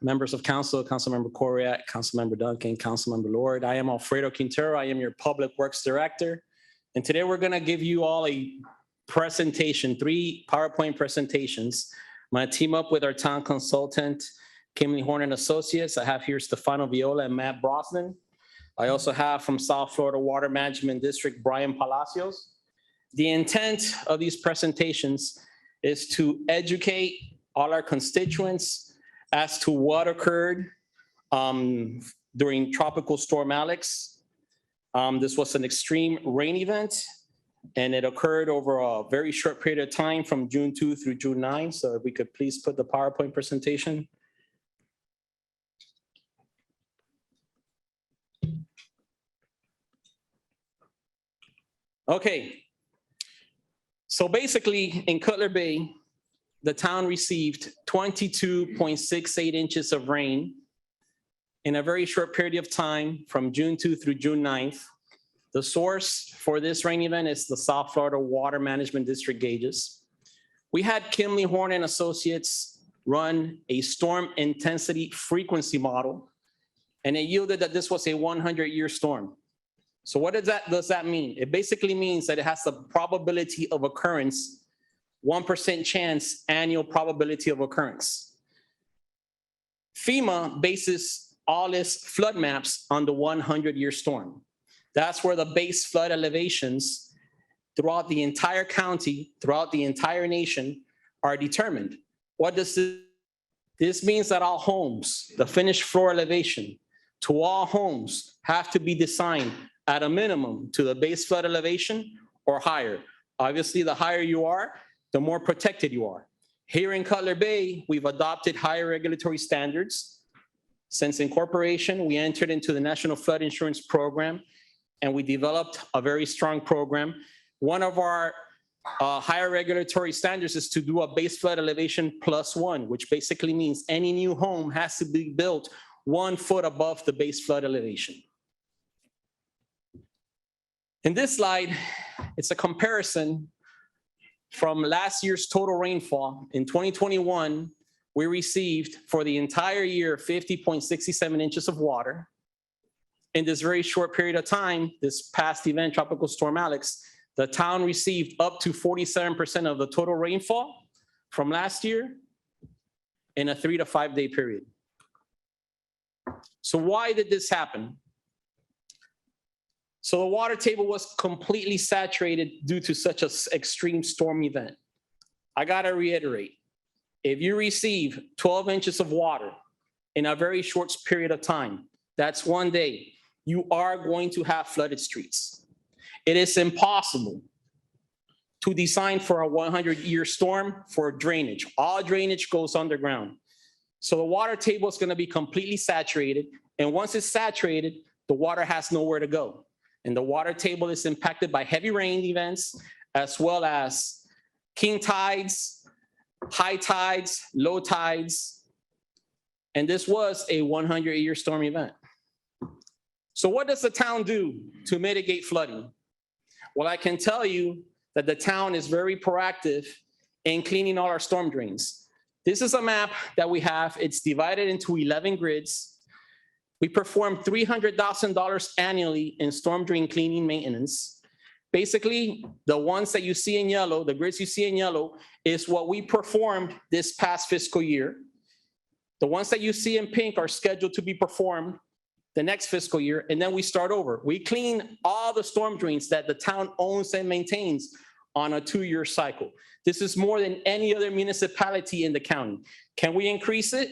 members of council, Councilmember Correa, Councilmember Duncan, Councilmember Lord. I am Alfredo Quintero. I am your Public Works Director. And today we're going to give you all a presentation, 3 PowerPoint presentations. I'm going to team up with our town consultant, Kimley Horn and Associates. I have here Stefano Viola and Matt Brosnan. I also have from South Florida Water Management District, Brian Palacios. The intent of these presentations is to educate all our constituents as to what occurred during Tropical Storm Alex. This was an extreme rain event, and it occurred over a very short period of time from June 2 through June 9. So if we could please put the PowerPoint presentation. Okay. So basically, in Cutler Bay, the town received 22.68 inches of rain in a very short period of time from June 2 through June 9th. The source for this rain event is the South Florida Water Management District gauges. We had Kimley Horn and Associates run a storm intensity frequency model, and it yielded that this was a 100-year storm. So what does that mean? It basically means that it has the probability of occurrence, 1% chance annual probability of occurrence. FEMA bases all its flood maps on the 100-year storm. That's where the base flood elevations throughout the entire county, throughout the entire nation are determined. What does this? This means that all homes, the finished floor elevation to all homes have to be designed at a minimum to the base flood elevation or higher. Obviously, the higher you are, the more protected you are. Here in Cutler Bay, we've adopted higher regulatory standards. Since incorporation, we entered into the National Flood Insurance Program, and we developed a very strong program. One of our higher regulatory standards is to do a base flood elevation +1, which basically means any new home has to be built 1 foot above the base flood elevation. In this slide, it's a comparison from last year's total rainfall. In 2021, we received for the entire year 50.67 inches of water. In this very short period of time, this past event, Tropical Storm Alex, the town received up to 47% of the total rainfall from last year in a 3 to 5 day period. So why did this happen? So the water table was completely saturated due to such an extreme storm event. I gotta reiterate, if you receive 12 inches of water in a very short period of time, that's 1 day, you are going to have flooded streets. It is impossible to design for a 100-year storm for drainage. All drainage goes underground. So the water table is gonna be completely saturated, and once it's saturated, the water has nowhere to go. And the water table is impacted by heavy rain events, as well as king tides, high tides, low tides. And this was a 100-year storm event. So what does the town do to mitigate flooding? Well, I can tell you that the town is very proactive in cleaning all our storm drains. This is a map that we have. It's divided into 11 grids. We perform $300,000 annually in storm drain cleaning maintenance. Basically, the ones that you see in yellow, the grids you see in yellow, is what we performed this past fiscal year. The ones that you see in pink are scheduled to be performed the next fiscal year, and then we start over. We clean all the storm drains that the town owns and maintains on a 2-year cycle. This is more than any other municipality in the county. Can we increase it?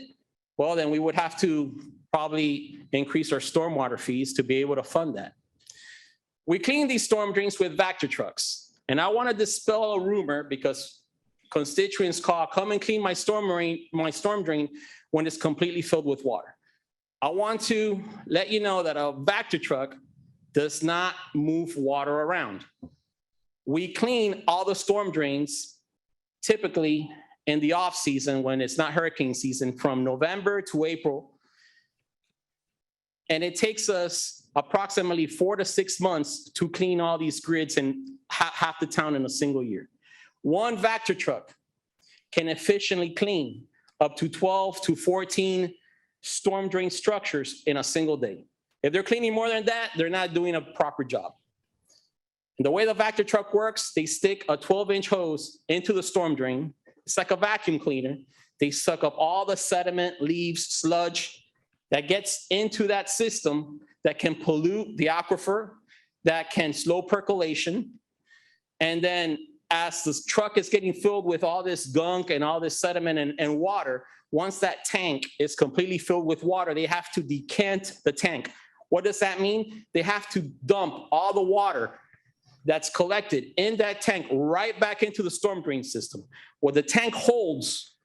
Well, then we would have to probably increase our stormwater fees to be able to fund that. We clean these storm drains with Vector trucks. And I want to dispel a rumor because constituents call, come and clean my storm drain when it's completely filled with water. I want to let you know that a Vector truck does not move water around. We clean all the storm drains typically in the off season when it's not hurricane season from November to April. And it takes us approximately 4 to 6 months to clean all these grids and half the town in a single year. One Vector truck can efficiently clean up to 12 to 14 storm drain structures in a single day. If they're cleaning more than that, they're not doing a proper job. And the way the Vector truck works, they stick a 12-inch hose into the storm drain. It's like a vacuum cleaner. They suck up all the sediment, leaves, sludge that gets into that system that can pollute the aquifer, that can slow percolation. And then as the truck is getting filled with all this gunk and all this sediment and water, once that tank is completely filled with water, they have to decant the tank. What does that mean? They have to dump all the water that's collected in that tank right back into the storm drain system. What the tank holds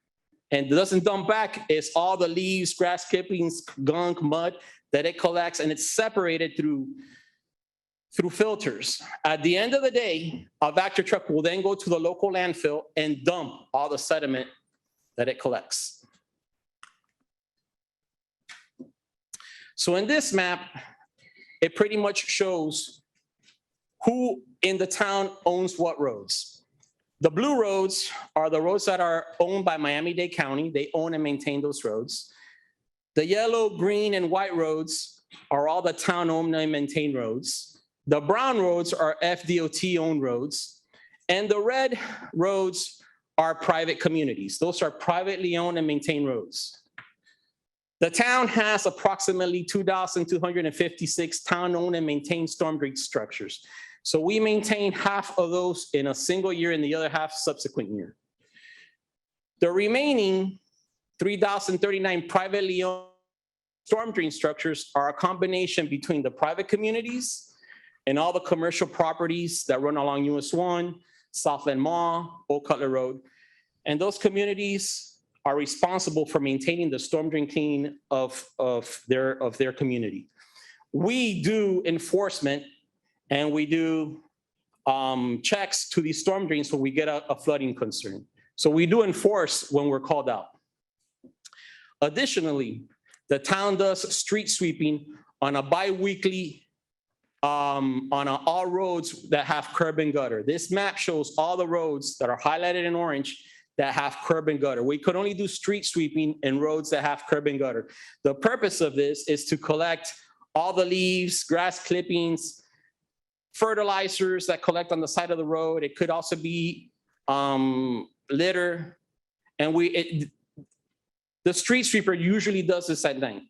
and doesn't dump back is all the leaves, grass clippings, gunk, mud that it collects, and it's separated through filters. At the end of the day, a Vector truck will then go to the local landfill and dump all the sediment that it collects. So in this map, it pretty much shows who in the town owns what roads. The blue roads are the roads that are owned by Miami-Dade County. They own and maintain those roads. The yellow, green, and white roads are all the town-owned and maintained roads. The brown roads are FDOT-owned roads. And the red roads are private communities. Those are privately owned and maintained roads. The town has approximately 2,256 town-owned and maintained storm drain structures. So we maintain half of those in a single year and the other half subsequent year. The remaining 3,039 privately owned storm drain structures are a combination between the private communities and all the commercial properties that run along US 1, Southland Mall, Old Cutler Road. And those communities are responsible for maintaining the storm drain cleaning of their community. We do enforcement and we do checks to these storm drains when we get a flooding concern. So we do enforce when we're called out. Additionally, the town does street sweeping on a bi-weekly on all roads that have curb and gutter. This map shows all the roads that are highlighted in orange that have curb and gutter. We could only do street sweeping in roads that have curb and gutter. The purpose of this is to collect all the leaves, grass clippings, fertilizers that collect on the side of the road. It could also be litter. And the street sweeper usually does this at night.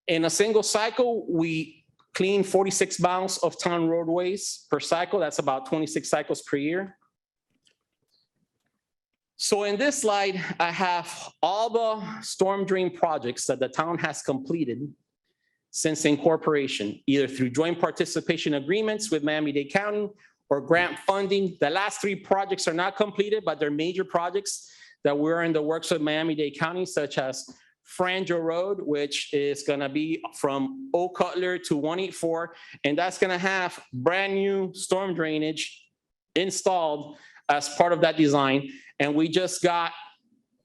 In a single cycle, we clean 46 miles of town roadways per cycle. That's about 26 cycles per year. So in this slide, I have all the storm drain projects that the town has completed since incorporation, either through joint participation agreements with Miami-Dade County or grant funding. The last 3 projects are not completed, but they're major projects that were in the works of Miami-Dade County, such as Franjo Road, which is gonna be from Old Cutler to 184, and that's gonna have brand new storm drainage installed as part of that design. And we just got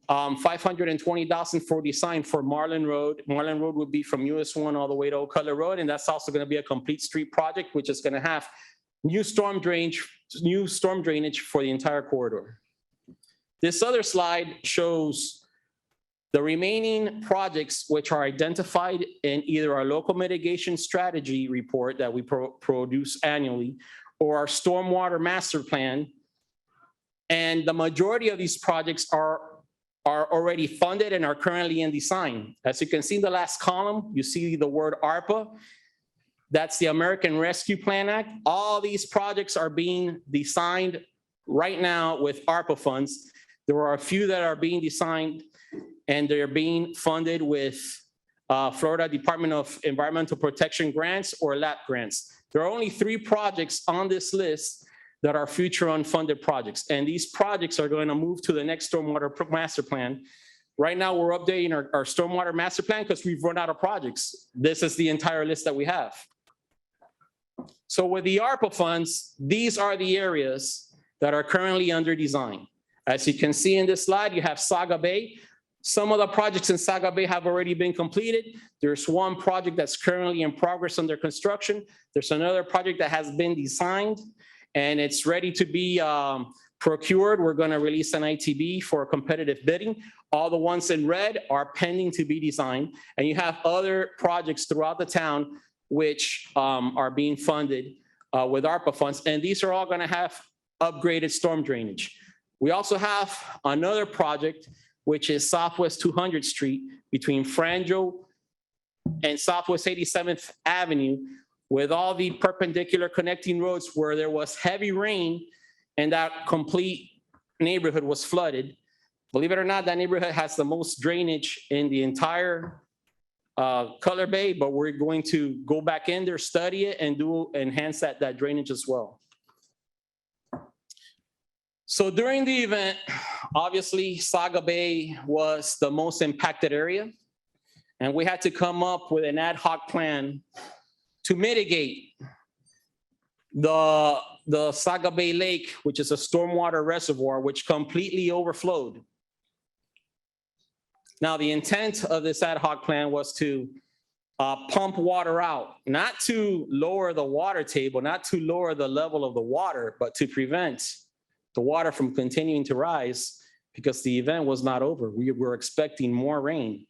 $520,000 for design for Marlin Road. Marlin Road would be from US 1 all the way to Old Cutler Road, and that's also gonna be a complete street project, which is gonna have new storm drainage for the entire corridor. This other slide shows the remaining projects which are identified in either our local mitigation strategy report that we produce annually or our stormwater master plan. And the majority of these projects are already funded and are currently in design. As you can see in the last column, you see the word ARPA. That's the American Rescue Plan Act. All these projects are being designed right now with ARPA funds. There are a few that are being designed and they're being funded with Florida Department of Environmental Protection grants or LAP grants. There are only 3 projects on this list that are future unfunded projects. And these projects are going to move to the next stormwater master plan. Right now, we're updating our stormwater master plan because we've run out of projects. This is the entire list that we have. So with the ARPA funds, these are the areas that are currently under design. As you can see in this slide, you have Saga Bay. Some of the projects in Saga Bay have already been completed. There's one project that's currently in progress under construction. There's another project that has been designed and it's ready to be procured. We're going to release an ITB for competitive bidding. All the ones in red are pending to be designed. And you have other projects throughout the town which are being funded with ARPA funds. And these are all going to have upgraded storm drainage. We also have another project, which is Southwest 200th Street between Franjo and Southwest 87th Avenue, with all the perpendicular connecting roads where there was heavy rain and that complete neighborhood was flooded. Believe it or not, that neighborhood has the most drainage in the entire Cutler Bay, but we're going to go back in there, study it, and enhance that drainage as well. So during the event, obviously, Saga Bay was the most impacted area, and we had to come up with an ad hoc plan to mitigate the Saga Bay Lake, which is a stormwater reservoir, which completely overflowed. Now, the intent of this ad hoc plan was to pump water out, not to lower the water table, not to lower the level of the water, but to prevent the water from continuing to rise, because the event was not over. We were expecting more rain.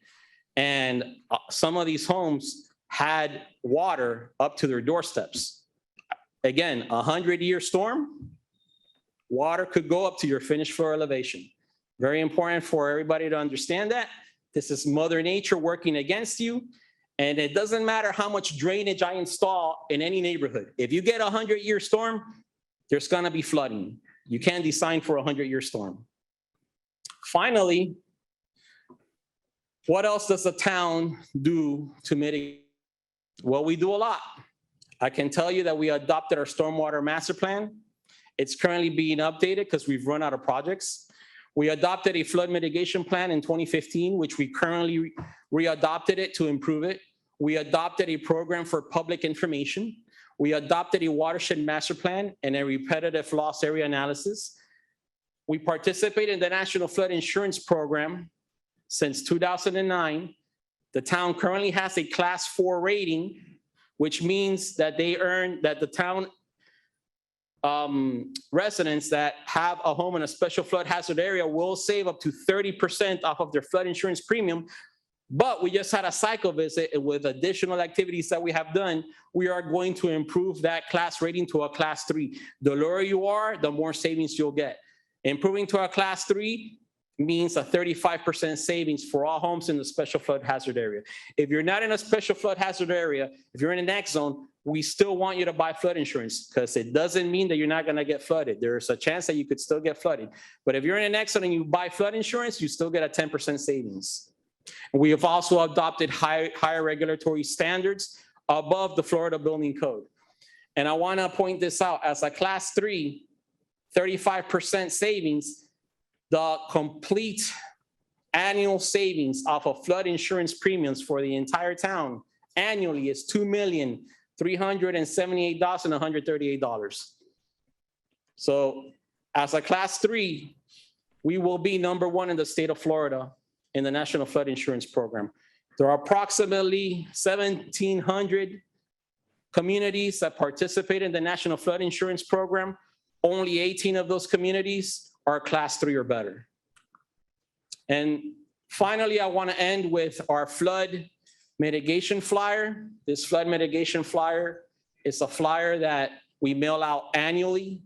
And some of these homes had water up to their doorsteps. Again, a 100-year storm, water could go up to your finished floor elevation. Very important for everybody to understand that. This is Mother Nature working against you. And it doesn't matter how much drainage I install in any neighborhood. If you get a 100-year storm, there's gonna be flooding. You can't design for a 100-year storm. Finally, what else does the town do to mitigate? Well, we do a lot. I can tell you that we adopted our stormwater master plan. It's currently being updated because we've run out of projects. We adopted a flood mitigation plan in 2015, which we currently readopted it to improve it. We adopted a program for public information. We adopted a watershed master plan and a repetitive loss area analysis. We participate in the National Flood Insurance Program since 2009. The town currently has a class 4 rating, which means that the town residents that have a home in a special flood hazard area will save up to 30% off of their flood insurance premium. But we just had a cycle visit with additional activities that we have done. We are going to improve that class rating to a class 3. The lower you are, the more savings you'll get. Improving to a class 3 means a 35% savings for all homes in the special flood hazard area. If you're not in a special flood hazard area, if you're in an X zone, we still want you to buy flood insurance, because it doesn't mean that you're not gonna get flooded. There's a chance that you could still get flooded. But if you're in an X zone and you buy flood insurance, you still get a 10% savings. We have also adopted higher regulatory standards above the Florida Building Code. And I wanna point this out, as a class 3, 35% savings, the complete annual savings off of flood insurance premiums for the entire town annually is $2,378,138. So as a class 3, we will be #1 in the state of Florida in the National Flood Insurance Program. There are approximately 1,700 communities that participate in the National Flood Insurance Program. Only 18 of those communities are class 3 or better. And finally, I want to end with our flood mitigation flyer. This flood mitigation flyer is a flyer that we mail out annually.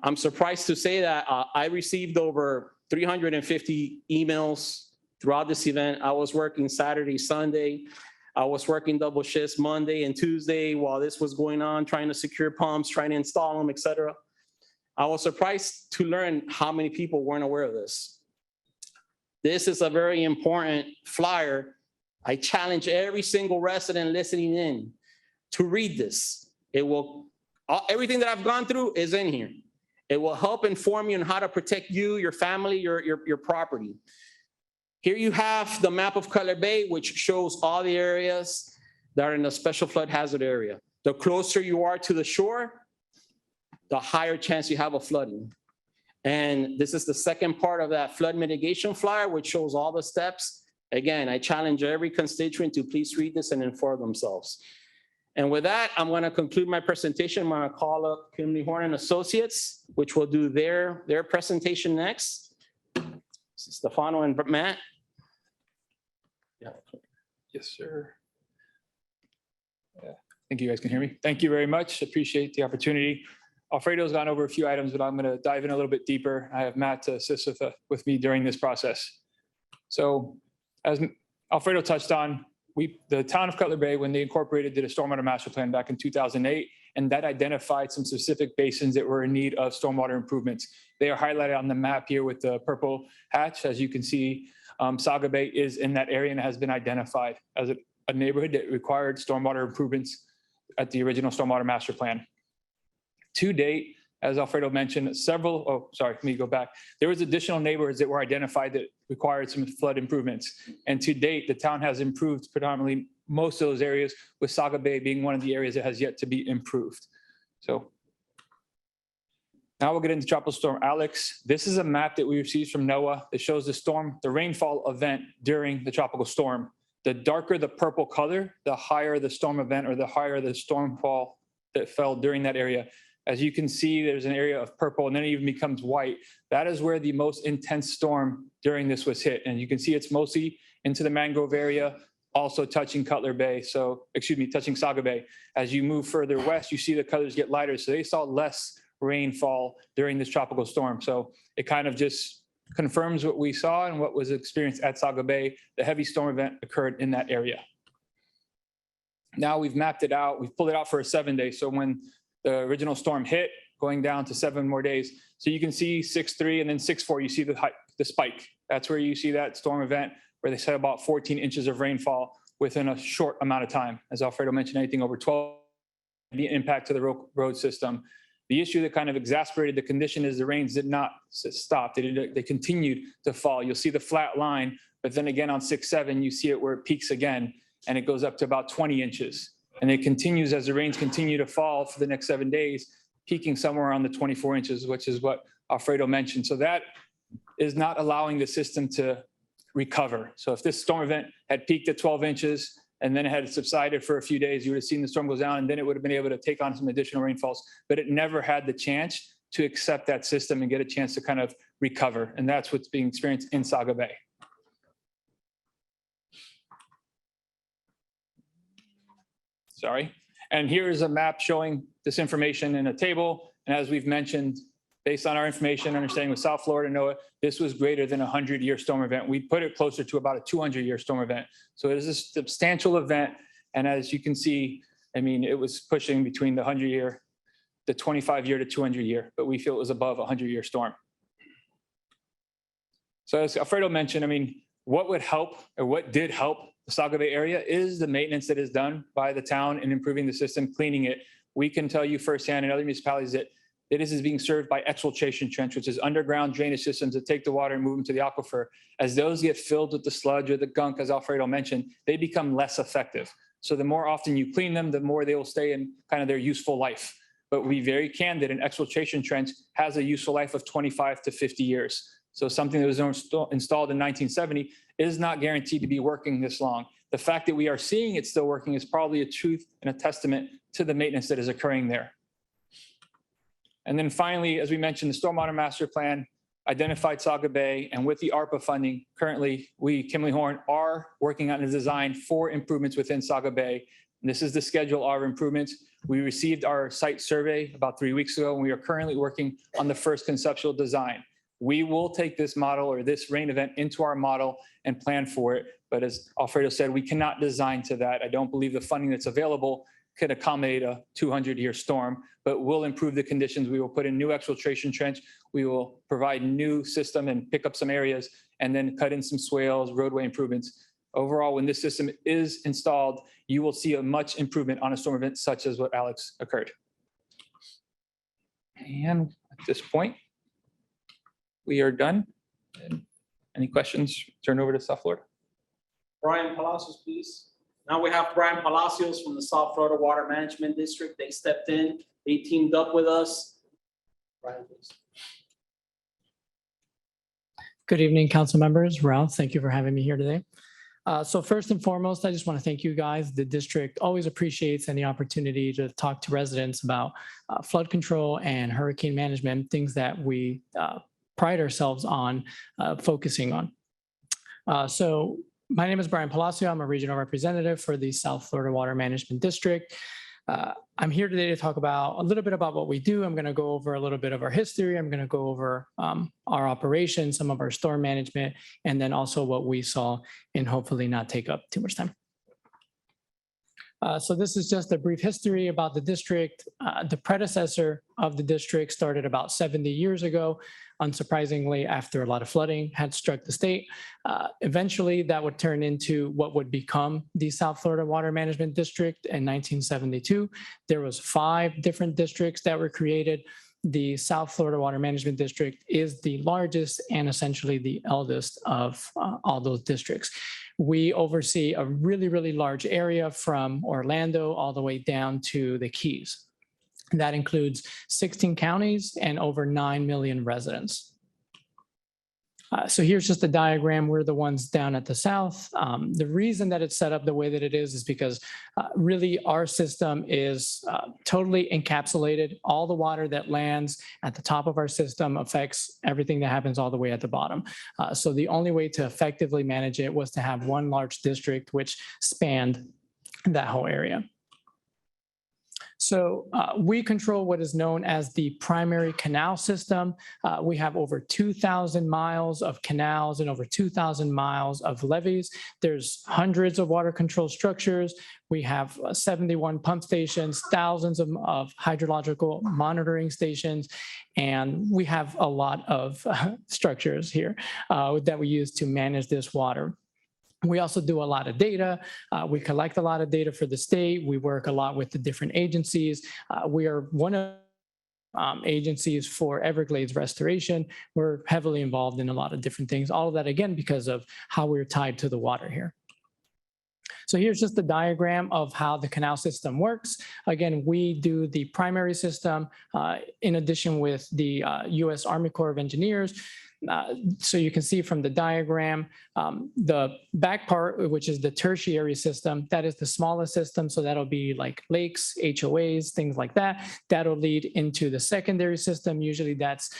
I'm surprised to say that I received over 350 emails throughout this event. I was working Saturday, Sunday. I was working double shifts Monday and Tuesday while this was going on, trying to secure pumps, trying to install them, etc. I was surprised to learn how many people weren't aware of this. This is a very important flyer. I challenge every single resident listening in to read this. It will, everything that I've gone through is in here. It will help inform you on how to protect you, your family, your property. Here you have the map of Cutler Bay, which shows all the areas that are in a special flood hazard area. The closer you are to the shore, the higher chance you have of flooding. And this is the second part of that flood mitigation flyer, which shows all the steps. Again, I challenge every constituent to please read this and inform themselves. And with that, I'm going to conclude my presentation. I'm going to call up Kimley Horn and Associates, which will do their presentation next. Stefano and Matt. Yeah. Yes, sir. Yeah. I think you guys can hear me. Thank you very much. Appreciate the opportunity. Alfredo's gone over a few items, but I'm going to dive in a little bit deeper. I have Matt to assist with me during this process. So as Alfredo touched on, the town of Cutler Bay, when they incorporated, did a stormwater master plan back in 2008, and that identified some specific basins that were in need of stormwater improvements. They are highlighted on the map here with the purple hatch. As you can see, Saga Bay is in that area and has been identified as a neighborhood that required stormwater improvements at the original stormwater master plan. To date, as Alfredo mentioned, let me go back. There was additional neighborhoods that were identified that required some flood improvements. And to date, the town has improved predominantly most of those areas, with Saga Bay being one of the areas that has yet to be improved. So now we'll get into Tropical Storm Alex. This is a map that we received from NOAA that shows the rainfall event during the tropical storm. The darker the purple color, the higher the storm event or the higher the stormfall that fell during that area. As you can see, there's an area of purple and then it even becomes white. That is where the most intense storm during this was hit. And you can see it's mostly into the mangrove area, also touching Cutler Bay. Touching Saga Bay. As you move further west, you see the colors get lighter. So they saw less rainfall during this tropical storm. So it kind of just confirms what we saw and what was experienced at Saga Bay. The heavy storm event occurred in that area. Now we've mapped it out. We've pulled it out for a 7-day. So when the original storm hit, going down to 7 more days. So you can see 6.3 and then 6.4, you see the spike. That's where you see that storm event where they said about 14 inches of rainfall within a short amount of time. As Alfredo mentioned, anything over 12, the impact to the road system. The issue that kind of exacerbated the condition is the rains did not stop. They continued to fall. You'll see the flat line, but then again on 6.7, you see it where it peaks again and it goes up to about 20 inches. And it continues as the rains continue to fall for the next 7 days, peaking somewhere around the 24 inches, which is what Alfredo mentioned. So that is not allowing the system to recover. So if this storm event had peaked at 12 inches and then it had subsided for a few days, you would have seen the storm go down and then it would have been able to take on some additional rainfalls, but it never had the chance to accept that system and get a chance to kind of recover. And that's what's being experienced in Saga Bay. And here is a map showing this information in a table. And as we've mentioned, based on our information, understanding with South Florida NOAA, this was greater than a 100-year storm event. We put it closer to about a 200-year storm event. So it is a substantial event. And as you can see, I mean, it was pushing between the 100-year, the 25-year to 200-year, but we feel it was above a 100-year storm. So as Alfredo mentioned, I mean, what would help or what did help the Saga Bay area is the maintenance that is done by the town in improving the system, cleaning it. We can tell you firsthand in other municipalities that this is being served by exfiltration trench, which is underground drainage systems that take the water and move them to the aquifer. As those get filled with the sludge or the gunk, as Alfredo mentioned, they become less effective. So the more often you clean them, the more they will stay in kind of their useful life. But we very candid, an exfiltration trench has a useful life of 25 to 50 years. So something that was installed in 1970 is not guaranteed to be working this long. The fact that we are seeing it still working is probably a truth and a testament to the maintenance that is occurring there. And then finally, as we mentioned, the Stormwater Master Plan identified Saga Bay, and with the ARPA funding, currently we, Kimley Horn, are working on a design for improvements within Saga Bay. And this is the schedule of improvements. We received our site survey about 3 weeks ago, and we are currently working on the first conceptual design. We will take this model or this rain event into our model and plan for it. But as Alfredo said, we cannot design to that. I don't believe the funding that's available could accommodate a 200-year storm, but we'll improve the conditions. We will put in new exfiltration trench. We will provide new system and pick up some areas and then cut in some swales, roadway improvements. Overall, when this system is installed, you will see a much improvement on a storm event such as what Alex occurred. And at this point, we are done. Any questions? Turn over to South Florida. Brian Palacios, please. Now we have Brian Palacios from the South Florida Water Management District. They stepped in, they teamed up with us. Brian, please. Good evening, council members. Ralph, thank you for having me here today. So first and foremost, I just want to thank you guys. The district always appreciates any opportunity to talk to residents about flood control and hurricane management, things that we pride ourselves on focusing on. So my name is Brian Palacio. I'm a regional representative for the South Florida Water Management District. I'm here today to talk about a little bit about what we do. I'm going to go over a little bit of our history. I'm going to go over our operations, some of our storm management, and then also what we saw, and hopefully not take up too much time. So this is just a brief history about the district. The predecessor of the district started about 70 years ago. Unsurprisingly, after a lot of flooding had struck the state. Eventually, that would turn into what would become the South Florida Water Management District in 1972. There was 5 different districts that were created. The South Florida Water Management District is the largest and essentially the eldest of all those districts. We oversee a really, really large area from Orlando all the way down to the Keys. That includes 16 counties and over 9 million residents. So here's just a diagram. We're the ones down at the south. The reason that it's set up the way that it is because really our system is totally encapsulated. All the water that lands at the top of our system affects everything that happens all the way at the bottom. So the only way to effectively manage it was to have one large district which spanned that whole area. So we control what is known as the primary canal system. We have over 2,000 miles of canals and over 2,000 miles of levees. There's hundreds of water control structures. We have 71 pump stations, thousands of hydrological monitoring stations, and we have a lot of structures here that we use to manage this water. We also do a lot of data. We collect a lot of data for the state. We work a lot with the different agencies. We are one of agencies for Everglades restoration. We're heavily involved in a lot of different things. All of that, again, because of how we're tied to the water here. So here's just the diagram of how the canal system works. Again, we do the primary system in addition with the U.S. Army Corps of Engineers. So you can see from the diagram, the back part, which is the tertiary system, that is the smallest system. So that'll be like lakes, HOAs, things like that. That'll lead into the secondary system. Usually that's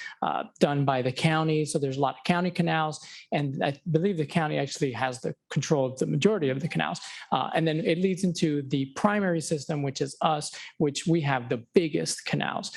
done by the county. So there's a lot of county canals. And I believe the county actually has the control of the majority of the canals. And then it leads into the primary system, which is us, which we have the biggest canals.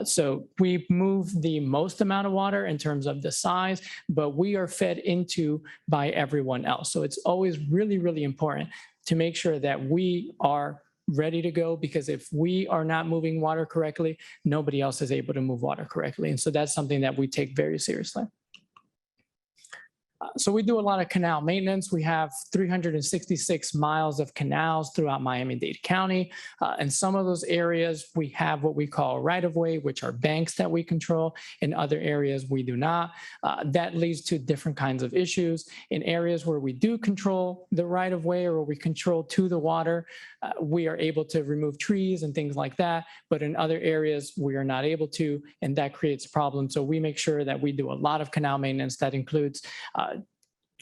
So we move the most amount of water in terms of the size, but we are fed into by everyone else. So it's always really, really important to make sure that we are ready to go, because if we are not moving water correctly, nobody else is able to move water correctly. And so that's something that we take very seriously. So we do a lot of canal maintenance. We have 366 miles of canals throughout Miami-Dade County. In some of those areas, we have what we call right-of-way, which are banks that we control. In other areas, we do not. That leads to different kinds of issues. In areas where we do control the right-of-way or where we control to the water, we are able to remove trees and things like that. But in other areas, we are not able to, and that creates problems. So we make sure that we do a lot of canal maintenance. That includes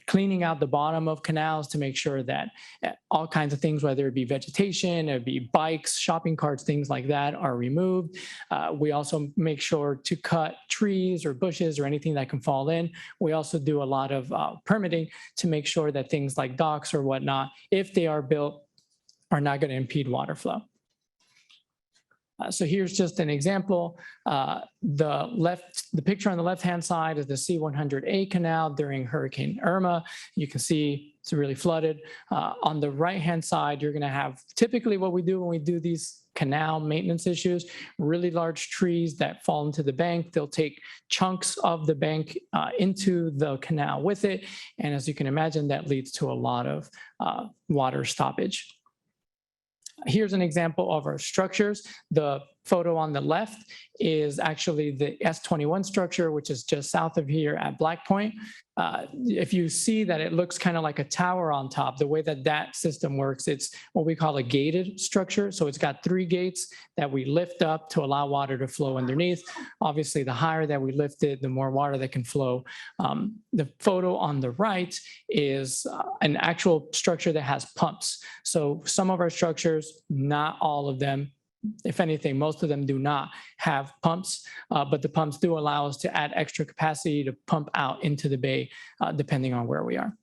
cleaning out the bottom of canals to make sure that all kinds of things, whether it be vegetation, it be bikes, shopping carts, things like that, are removed. We also make sure to cut trees or bushes or anything that can fall in. We also do a lot of permitting to make sure that things like docks or whatnot, if they are built, are not going to impede water flow. So here's just an example. The picture on the left-hand side is the C100A canal during Hurricane Irma. You can see it's really flooded. On the right-hand side, you're going to have typically what we do when we do these canal maintenance issues, really large trees that fall into the bank. They'll take chunks of the bank into the canal with it. And as you can imagine, that leads to a lot of water stoppage. Here's an example of our structures. The photo on the left is actually the S21 structure, which is just south of here at Black Point. If you see that it looks kind of like a tower on top, the way that that system works, it's what we call a gated structure. So it's got 3 gates that we lift up to allow water to flow underneath. Obviously, the higher that we lift it, the more water that can flow. The photo on the right is an actual structure that has pumps. So some of our structures, not all of them, if anything, most of them do not have pumps, but the pumps do allow us to add extra capacity to pump out into the bay, depending on where we are.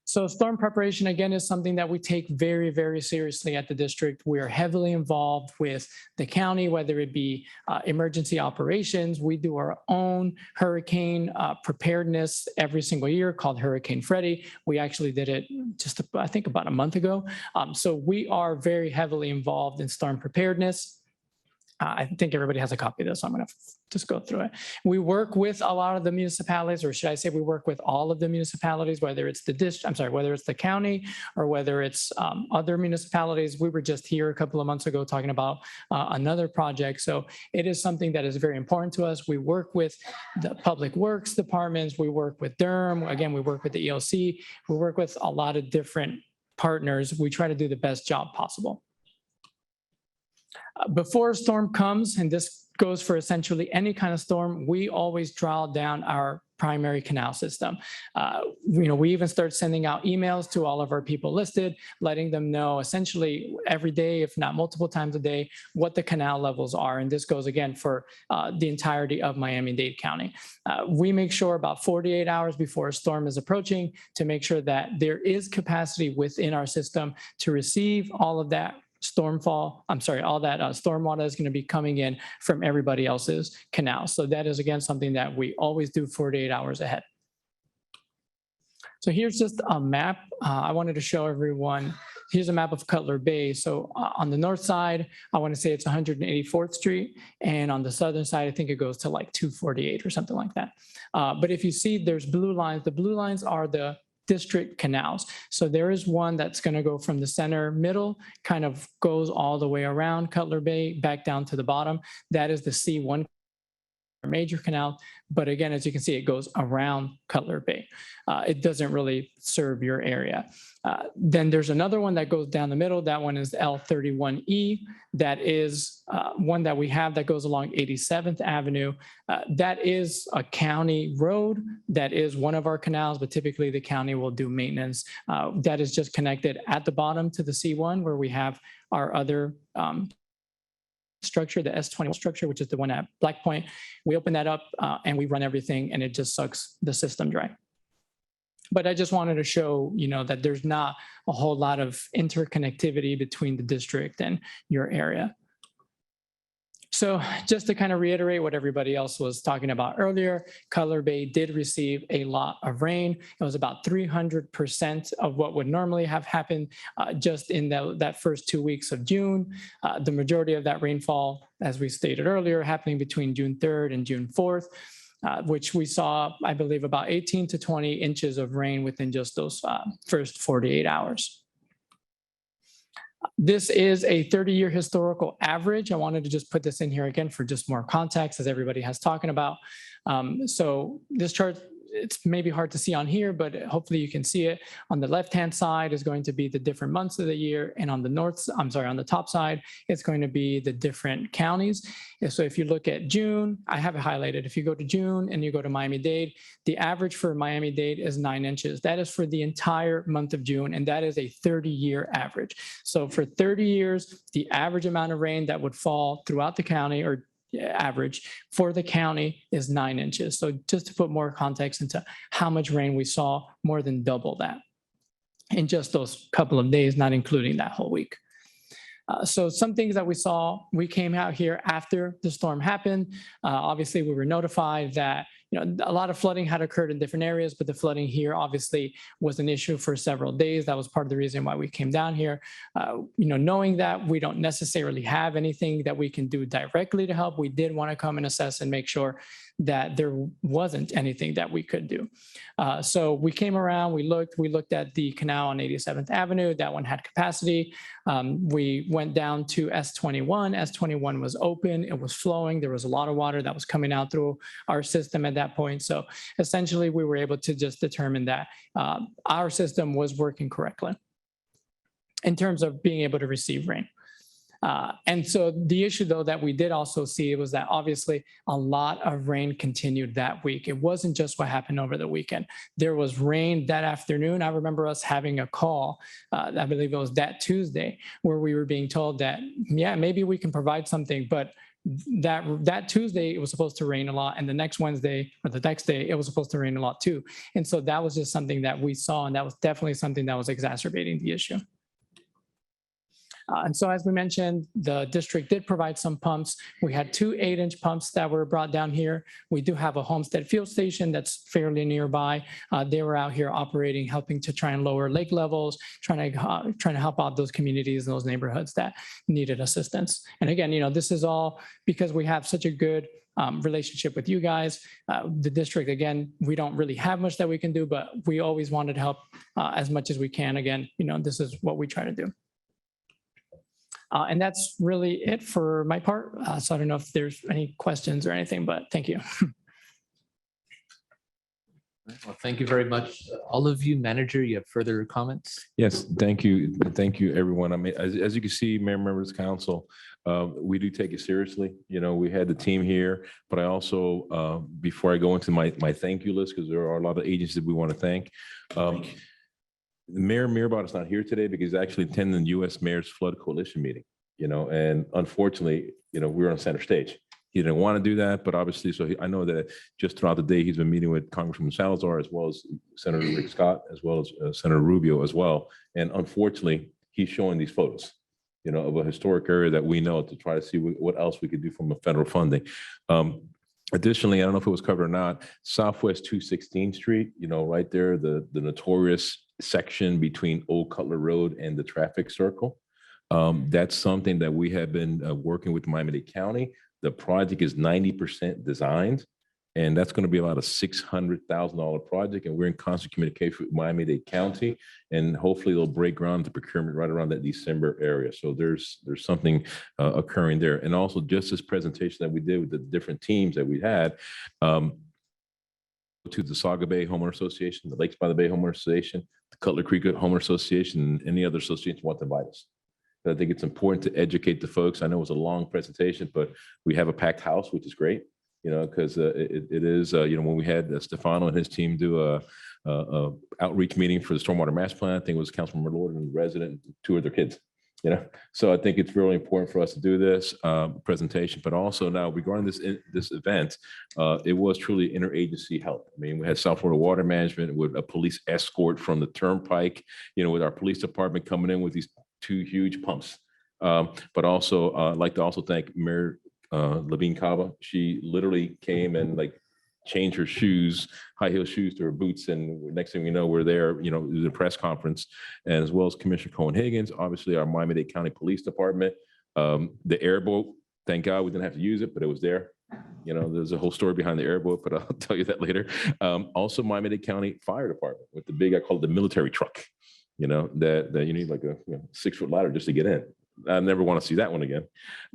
So storm preparation, again, is something that we take very, very seriously at the district. We are heavily involved with the county, whether it be emergency operations. We do our own hurricane preparedness every single year called Hurricane Freddy. We actually did it just, I think, about a month ago. So we are very heavily involved in storm preparedness. I think everybody has a copy of this, so I'm going to just go through it. We work with a lot of the municipalities, or should I say we work with all of the municipalities, whether it's whether it's the county or whether it's other municipalities. We were just here a couple of months ago talking about another project. So it is something that is very important to us. We work with the public works departments. We work with Durham. Again, we work with the ELC. We work with a lot of different partners. We try to do the best job possible. Before a storm comes, and this goes for essentially any kind of storm, we always draw down our primary canal system. We even start sending out emails to all of our people listed, letting them know essentially every day, if not multiple times a day, what the canal levels are. And this goes again for the entirety of Miami-Dade County. We make sure about 48 hours before a storm is approaching to make sure that there is capacity within our system to receive all of that all that stormwater is going to be coming in from everybody else's canal. So that is, again, something that we always do 48 hours ahead. So here's just a map. I wanted to show everyone. Here's a map of Cutler Bay. So on the north side, I want to say it's 184th Street. And on the southern side, I think it goes to like 248 or something like that. But if you see, there's blue lines. The blue lines are the district canals. So there is one that's going to go from the center middle, kind of goes all the way around Cutler Bay, back down to the bottom. That is the C1 major canal. But again, as you can see, it goes around Cutler Bay. It doesn't really serve your area. Then there's another one that goes down the middle. That one is L31E. That is one that we have that goes along 87th Avenue. That is a county road. That is one of our canals, but typically the county will do maintenance. That is just connected at the bottom to the C1 where we have our other structure, the S21 structure, which is the one at Black Point. We open that up and we run everything and it just sucks the system dry. But I just wanted to show, that there's not a whole lot of interconnectivity between the district and your area. So just to kind of reiterate what everybody else was talking about earlier, Cutler Bay did receive a lot of rain. It was about 300% of what would normally have happened just in that first 2 weeks of June. The majority of that rainfall, as we stated earlier, happening between June 3rd and June 4th. Which we saw, I believe, about 18 to 20 inches of rain within just those first 48 hours. This is a 30-year historical average. I wanted to just put this in here again for just more context, as everybody has talking about. So this chart, it's maybe hard to see on here, but hopefully you can see it. On the left-hand side is going to be the different months of the year, and on the top side, it's going to be the different counties. And so if you look at June, I have it highlighted. If you go to June and you go to Miami-Dade, the average for Miami-Dade is 9 inches. That is for the entire month of June, and that is a 30-year average. So for 30 years, the average amount of rain that would fall throughout the county, or average for the county, is 9 inches. So just to put more context into how much rain we saw, more than double that in just those couple of days, not including that whole week. So some things that we saw, we came out here after the storm happened. Obviously, we were notified that a lot of flooding had occurred in different areas, but the flooding here obviously was an issue for several days. That was part of the reason why we came down here. Knowing that we don't necessarily have anything that we can do directly to help, we did want to come and assess and make sure that there wasn't anything that we could do. So we came around, we looked at the canal on 87th Avenue. That one had capacity. We went down to S21. S21 was open. It was flowing. There was a lot of water that was coming out through our system at that point. So essentially, we were able to just determine that our system was working correctly in terms of being able to receive rain. And so the issue, though, that we did also see was that obviously a lot of rain continued that week. It wasn't just what happened over the weekend. There was rain that afternoon. I remember us having a call, I believe it was that Tuesday, where we were being told that, yeah, maybe we can provide something, but that Tuesday, it was supposed to rain a lot. And the next Wednesday or the next day, it was supposed to rain a lot too. And so that was just something that we saw, and that was definitely something that was exacerbating the issue. And so, as we mentioned, the district did provide some pumps. We had 2 8-inch pumps that were brought down here. We do have a Homestead fuel station that's fairly nearby. They were out here operating, helping to try and lower lake levels, trying to help out those communities and those neighborhoods that needed assistance. And again, this is all because we have such a good relationship with you guys. The district, again, we don't really have much that we can do, but we always wanted to help as much as we can. Again, this is what we try to do. And that's really it for my part. So I don't know if there's any questions or anything, but thank you. Well, thank you very much. All of you, manager, you have further comments? Yes, thank you. Thank you, everyone. I mean, as you can see, Mayor, members of council, we do take it seriously. We had the team here, but I also, before I go into my thank you list, because there are a lot of agencies that we want to thank. Mayor Mirabot is not here today because he's actually attending the U.S. Mayor's Flood Coalition meeting, and unfortunately, we're on center stage. He didn't want to do that, but obviously, so I know that just throughout the day, he's been meeting with Congressman Salazar, as well as Senator Rick Scott, as well as Senator Rubio as well. And unfortunately, he's showing these photos, of a historic area that we know, to try to see what else we could do from a federal funding. Additionally, I don't know if it was covered or not, Southwest 216th Street, right there, the notorious section between Old Cutler Road and the traffic circle. That's something that we have been working with Miami-Dade County. The project is 90% designed, and that's going to be about a $600,000 project. And we're in constant communication with Miami-Dade County, and hopefully they'll break ground to procurement right around that December area. So there's something occurring there. And also just this presentation that we did with the different teams that we had, to the Saga Bay Homeowner Association, the Lakes by the Bay Homeowner Association, the Cutler Creek Homeowner Association, and any other association want to invite us. But I think it's important to educate the folks. I know it was a long presentation, but we have a packed house, which is great, because it is, when we had Stefano and his team do a outreach meeting for the Stormwater Master Plan, I think it was Councilman Lord and the resident, 2 of their kids. So I think it's really important for us to do this presentation, but also now regarding this event, it was truly interagency help. I mean, we had South Florida Water Management with a police escort from the Turnpike, with our police department coming in with these 2 huge pumps. But also, I'd like to also thank Mayor Levine Cava. She literally came and changed her shoes, high heel shoes, to her boots. And next thing we know, we're there, the press conference, and as well as Commissioner Cohen-Higgins, obviously our Miami-Dade County Police Department, the airboat, thank God we didn't have to use it, but it was there. There's a whole story behind the airboat, but I'll tell you that later. Also Miami-Dade County Fire Department with the big, I call it the military truck, that you need like a 6-foot ladder just to get in. I never want to see that one again.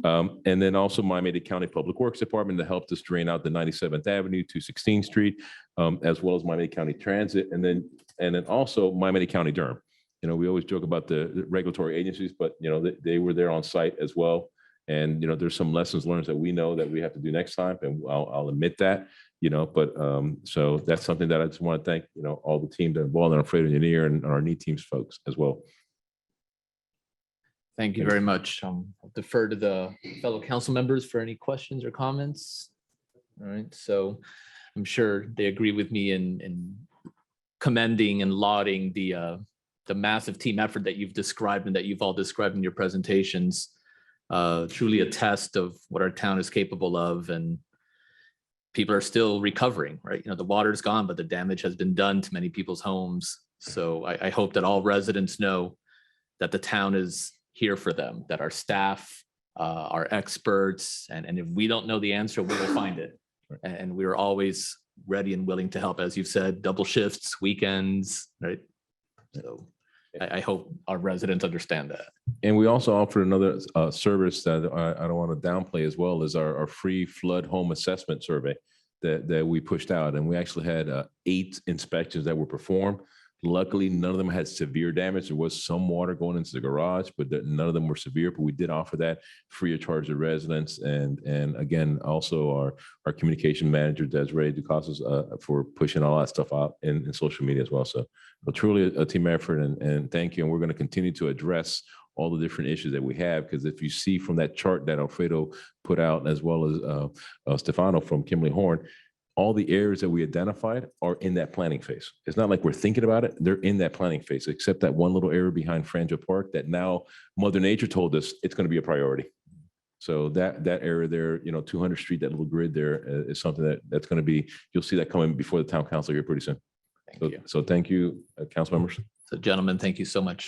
And then also Miami-Dade County Public Works Department to help us drain out the 97th Avenue to 16th Street, as well as Miami-Dade County Transit, and then also Miami-Dade County Durham. We always joke about the regulatory agencies, but they were there on site as well. And there's some lessons learned that we know that we have to do next time, and I'll admit that. But so that's something that I just want to thank all the teams that are involved, and Alfredo Engineer and our NEAT teams folks as well. Thank you very much. I'll defer to the fellow council members for any questions or comments. All right, so I'm sure they agree with me in commending and lauding the massive team effort that you've described and that you've all described in your presentations. Truly a test of what our town is capable of, and people are still recovering, right? The water's gone, but the damage has been done to many people's homes. So I hope that all residents know that the town is here for them, that our staff are experts, and if we don't know the answer, we will find it. And we are always ready and willing to help, as you've said, double shifts, weekends, right? So I hope our residents understand that. And we also offer another service that I don't want to downplay as well, is our free flood home assessment survey that we pushed out. And we actually had 8 inspections that were performed. Luckily, none of them had severe damage. There was some water going into the garage, but none of them were severe. But we did offer that free of charge to residents. And again, also our communication manager, Desiree Ducasas, for pushing all that stuff out in social media as well. So truly a team effort, and thank you. And we're going to continue to address all the different issues that we have, because if you see from that chart that Alfredo put out, as well as Stefano from Kimley Horn, all the areas that we identified are in that planning phase. It's not like we're thinking about it. They're in that planning phase, except that one little area behind Frangio Park that now Mother Nature told us it's going to be a priority. So that area there, 200th Street, that little grid there is something that's going to be, you'll see that coming before the town council here pretty soon. Thank you. So thank you, council members. So gentlemen, thank you so much.